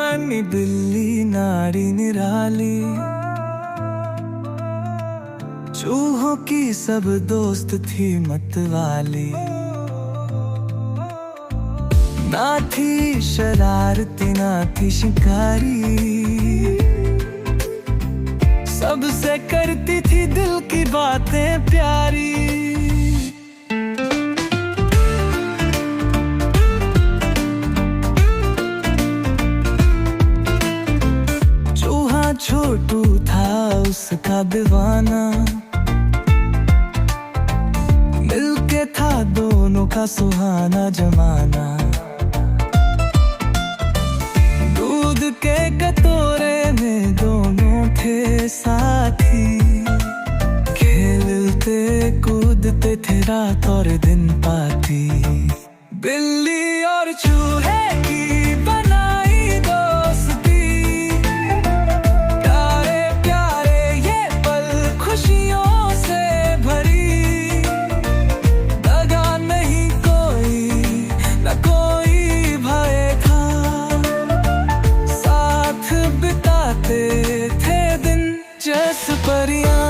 नन्ही बिल्ली नारी निराली, चूहों की सब दोस्त थी मतवाली। ना थी शरारती ना थी शिकारी, सबसे करती थी दिल की बातें प्यारी। चूहा छोटू था उसका दीवाना, मिलके था दोनों का सुहाना जमाना। दूध के कटोरे में दोनों थे साथी, खेलते कूदते थे रात और दिन पाती। बिल्ली और चूहे की बनाई दोस्ती, प्यारे प्यारे ये पल खुशियों से भरी। दगा नहीं कोई न कोई भय था, साथ बिताते थे दिन जैसे परियां।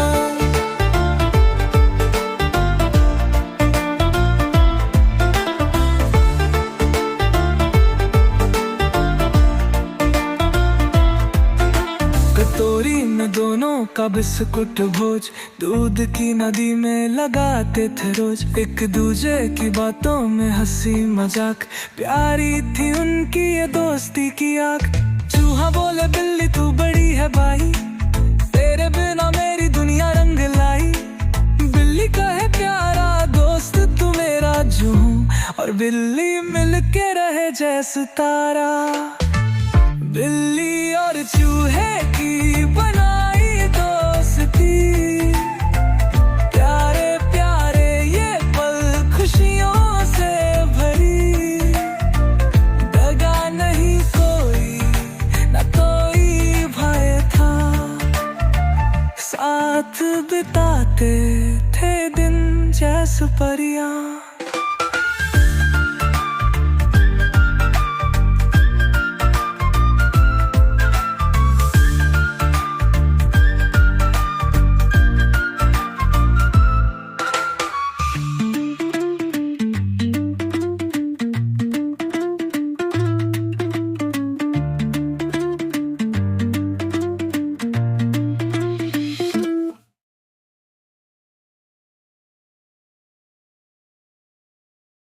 कटोरी में दोनों का बिस्कुट भोज, दूध की नदी में लगाते थे रोज। एक दूजे की बातों में हंसी मजाक, प्यारी थी उनकी ये दोस्ती की आँख। चूहा बोले बिल्ली तू बड़ी है भाई, तेरे बिना मेरी दुनिया रंग लाई। बिल्ली कहे प्यारा दोस्त तू मेरा जो हूँ, और बिल्ली मिलके रहे जैसे तारा। बिल्ली और चूहे की बनाई दोस्ती, प्यारे प्यारे ये पल खुशियों से भरी। दगा नहीं कोई न कोई भय था, साथ बिताते थे दिन जैसे परियां।